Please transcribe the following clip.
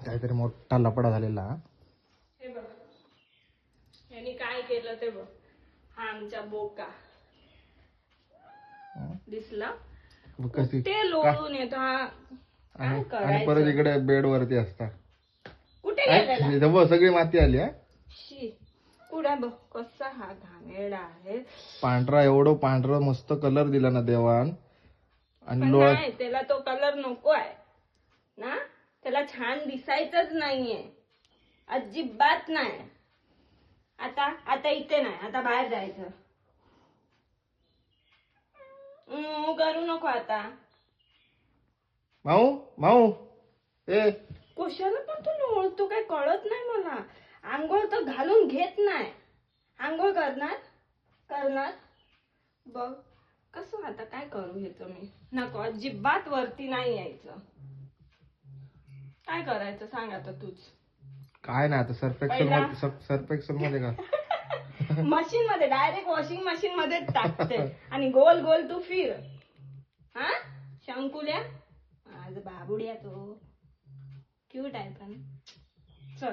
काहीतरी मोठा लपडा झालेला. हे बघ यांनी काय केलं ते बघ. हा आमचा बोका दिसला कशी ते लोळून येतो. हा काय आणि करायचं परत इकडे बेड वरती असता. कुठे गेलेला बघ सगळी माती आली. हा शी कुठे बघ कसा हा घाणेरडा आहे. पांढरा एवढं पांढरं मस्त कलर दिला ना देवान. आणि पण डोळा नाही त्याला तो कलर नको आहे ना. त्याला छान दिसायचंच नाहीये अजिबात नाही. आता आता इथे नाही आता बाहेर जायचं. करू नको आता. माऊ माऊ ए कशाला पण तू लोळतो काय कळत नाही मला. आंघोळ तर घालून घेत नाही. आंघोळ करणार बघ कसं. आता काय करू हे मी. नको अजिबात वरती नाही यायचं. काय करायचं सांग आता तूच. काय नाही आता सर्फेक्सल मध्ये का मशीन मध्ये डायरेक्ट वॉशिंग मशीन मध्ये टाकते आणि गोल गोल तू फिर. हा शंकुल्या आज बाबुड्या तो क्यूट आहे पण. चल